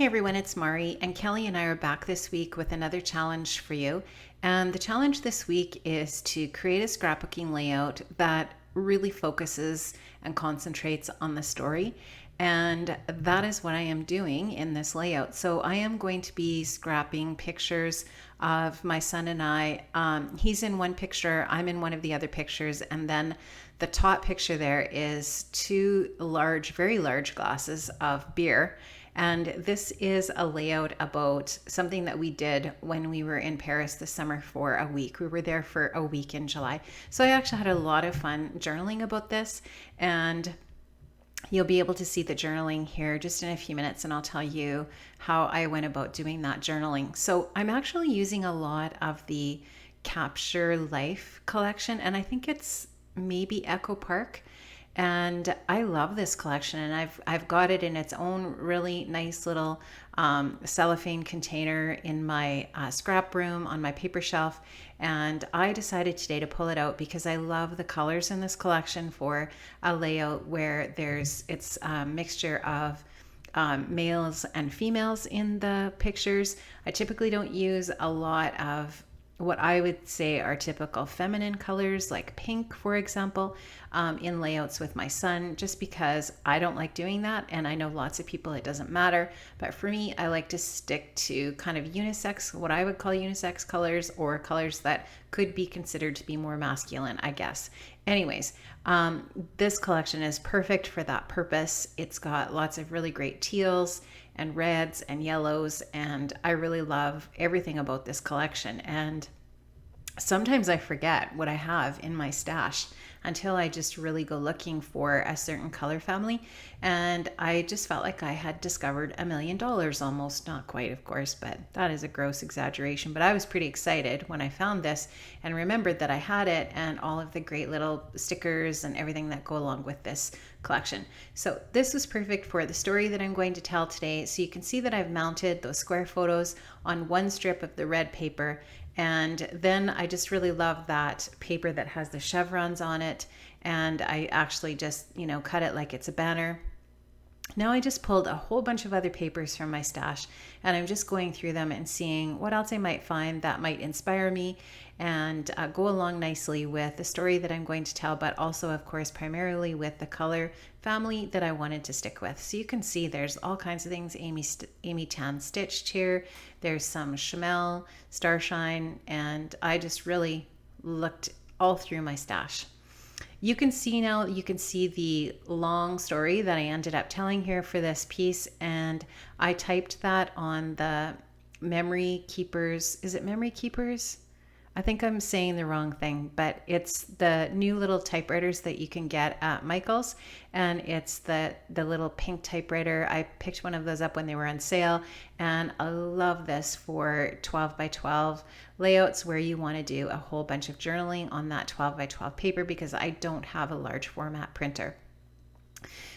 Hey everyone, it's Mari, and Kelly and I are back this week with another challenge for you. And the challenge this week is to create a scrapbooking layout that really focuses and concentrates on the story. And that is what I am doing in this layout. So I am going to be scrapping pictures of my son and I. He's in one picture, I'm in one of the other pictures, and then the top picture there is two large, very large glasses of beer. And this is a layout about something that we did when we were in Paris this summer for a week. We were there for a week in July. So I actually had a lot of fun journaling about this. And you'll be able to see the journaling here just in a few minutes, and I'll tell you how I went about doing that journaling. So I'm actually using a lot of the Capture Life collection, and I think it's maybe Echo Park. And I love this collection, and I've got it in its own really nice little cellophane container in my scrap room on my paper shelf. And I decided today to pull it out because I love the colors in this collection for a layout where it's a mixture of males and females in the pictures. I typically don't use a lot of what I would say are typical feminine colors, like pink, for example, in layouts with my son, just because I don't like doing that. And I know lots of people, it doesn't matter. But for me, I like to stick to kind of unisex, what I would call unisex colors, or colors that could be considered to be more masculine, I guess. Anyways, this collection is perfect for that purpose. It's got lots of really great teals and reds and yellows, and I really love everything about this collection. And sometimes I forget what I have in my stash until I just really go looking for a certain color family. And I just felt like I had discovered $1,000,000 almost, not quite, of course, but that is a gross exaggeration. But I was pretty excited when I found this and remembered that I had it and all of the great little stickers and everything that go along with this collection. So this was perfect for the story that I'm going to tell today. So you can see that I've mounted those square photos on one strip of the red paper. And then I just really love that paper that has the chevrons on it. And I actually just, cut it like it's a banner. Now I just pulled a whole bunch of other papers from my stash, and I'm just going through them and seeing what else I might find that might inspire me and go along nicely with the story that I'm going to tell, but also, of course, primarily with the color family that I wanted to stick with. So you can see there's all kinds of things. Amy Tan stitched here. There's some Chamel, Starshine, and I just really looked all through my stash. You can see the long story that I ended up telling here for this piece, and I typed that on the Memory Keepers. Is it Memory Keepers? I think I'm saying the wrong thing, but it's the new little typewriters that you can get at Michael's, and it's the little pink typewriter. I picked one of those up when they were on sale, and I love this for 12 by 12 layouts where you want to do a whole bunch of journaling on that 12 by 12 paper because I don't have a large format printer.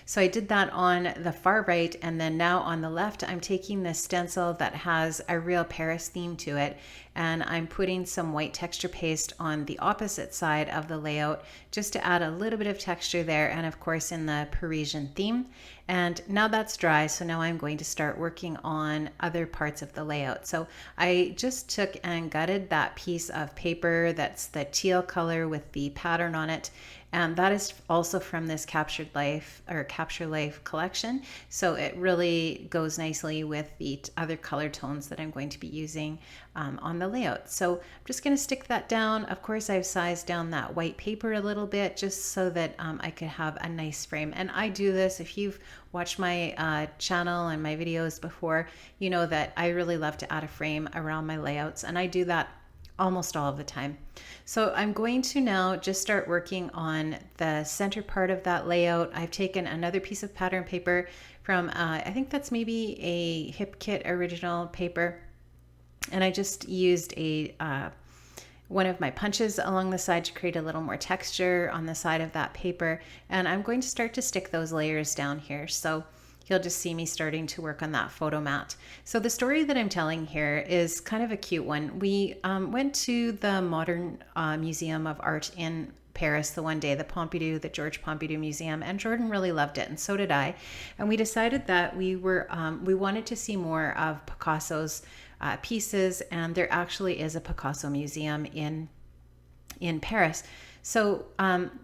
So I did that on the far right, and then now on the left, I'm taking this stencil that has a real Paris theme to it, and I'm putting some white texture paste on the opposite side of the layout just to add a little bit of texture there, and of course in the Parisian theme. And now that's dry, so now I'm going to start working on other parts of the layout. So I just took and gutted that piece of paper that's the teal color with the pattern on it. And that is also from this Capture Life collection. So it really goes nicely with the other color tones that I'm going to be using on the layout. So I'm just going to stick that down. Of course, I've sized down that white paper a little bit just so that I could have a nice frame. And I do this, if you've watched my channel and my videos before, you know that I really love to add a frame around my layouts, and I do that almost all of the time. So I'm going to now just start working on the center part of that layout. I've taken another piece of pattern paper from, I think that's maybe a Hip Kit original paper. And I just used one of my punches along the side to create a little more texture on the side of that paper. And I'm going to start to stick those layers down here. So you'll just see me starting to work on that photo mat. So the story that I'm telling here is kind of a cute one. We went to the Modern Museum of Art in Paris the one day, the Pompidou, the George Pompidou Museum, and Jordan really loved it, and so did I. And we decided that we wanted to see more of Picasso's pieces, and there actually is a Picasso museum in Paris. So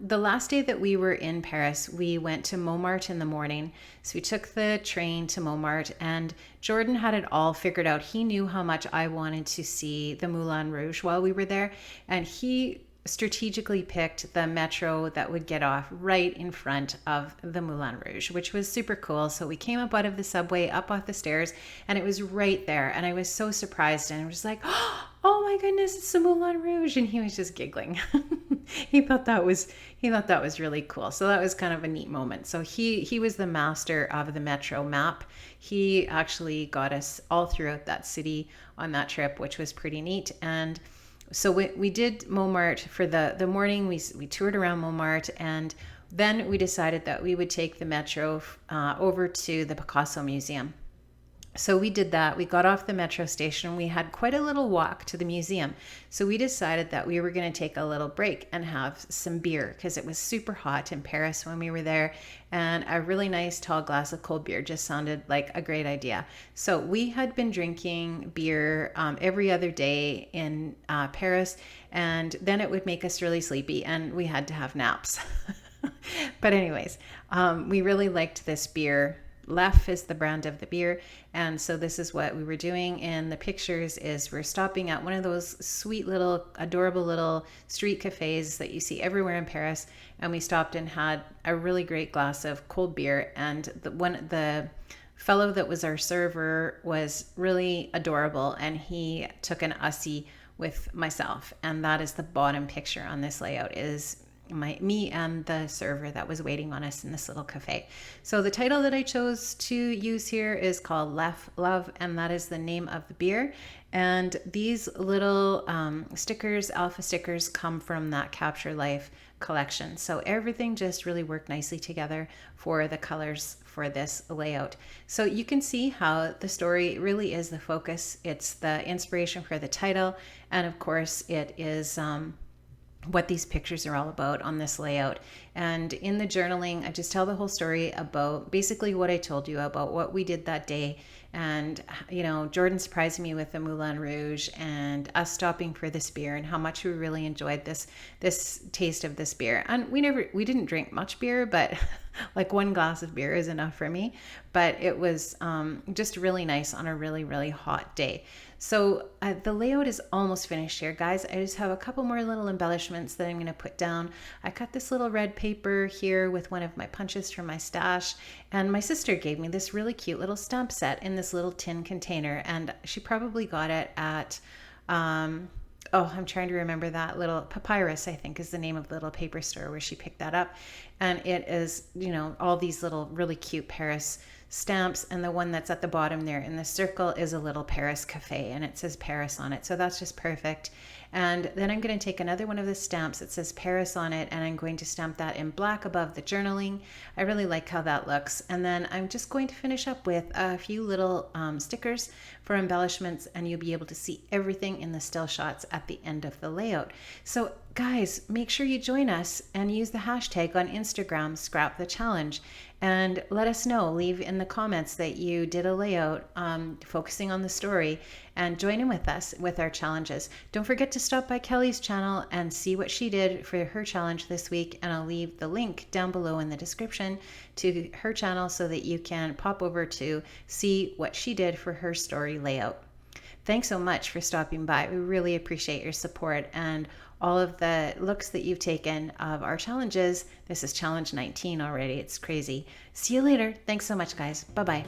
the last day that we were in Paris, we went to Montmartre in the morning. So we took the train to Montmartre, and Jordan had it all figured out. He knew how much I wanted to see the Moulin Rouge while we were there, and he strategically picked the metro that would get off right in front of the Moulin Rouge, which was super cool. So we came up out of the subway, up off the stairs, and it was right there. And I was so surprised, and I was like, oh my goodness, it's the Moulin Rouge. And he was just giggling. he thought that was really cool. So that was kind of a neat moment. So he was the master of the metro map. He actually got us all throughout that city on that trip, which was pretty neat. And so we did Montmartre for the morning. We toured around Montmartre, and then we decided that we would take the metro over to the Picasso Museum. So we did that. We got off the metro station. We had quite a little walk to the museum. So we decided that we were going to take a little break and have some beer, because it was super hot in Paris when we were there. And a really nice tall glass of cold beer just sounded like a great idea. So we had been drinking beer every other day in Paris, and then it would make us really sleepy, and we had to have naps. But anyways, we really liked this beer. Lef is the brand of the beer, and so this is what we were doing in the pictures. Is we're stopping at one of those sweet little adorable little street cafes that you see everywhere in Paris, and we stopped and had a really great glass of cold beer. And the fellow that was our server was really adorable, and he took an Aussie with myself, and that is the bottom picture on this layout, is me and the server that was waiting on us in this little cafe. So the title that I chose to use here is called Lef Love, and that is the name of the beer. And these little stickers, alpha stickers, come from that Capture Life collection. So everything just really worked nicely together for the colors for this layout. So you can see how the story really is the focus. It's the inspiration for the title, and of course it is what these pictures are all about on this layout. And in the journaling, I just tell the whole story about basically what I told you about what we did that day. And, Jordan surprised me with the Moulin Rouge, and us stopping for this beer, and how much we really enjoyed this taste of this beer. And we didn't drink much beer, but like one glass of beer is enough for me. But it was just really nice on a really, really hot day. So the layout is almost finished here, guys. I just have a couple more little embellishments that I'm going to put down. I cut this little red paper here with one of my punches from my stash, and my sister gave me this really cute little stamp set in this little tin container, and she probably got it at I'm trying to remember that little Papyrus, I think is the name of the little paper store where she picked that up. And it is, all these little really cute Paris stamps, and the one that's at the bottom there in the circle is a little Paris cafe, and it says Paris on it. So that's just perfect. And then I'm going to take another one of the stamps that says Paris on it, and I'm going to stamp that in black above the journaling. I really like how that looks. And then I'm just going to finish up with a few little stickers for embellishments, and you'll be able to see everything in the still shots at the end of the layout. So guys, make sure you join us and use the hashtag on Instagram, Scrap the Challenge, and let us know. Leave in the comments that you did a layout focusing on the story, and join in with us with our challenges. Don't forget to stop by Kelly's channel and see what she did for her challenge this week, and I'll leave the link down below in the description to her channel so that you can pop over to see what she did for her story layout. Thanks so much for stopping by. We really appreciate your support and all of the looks that you've taken of our challenges. This is challenge 19 already. It's crazy. See you later. Thanks so much, guys. Bye-bye.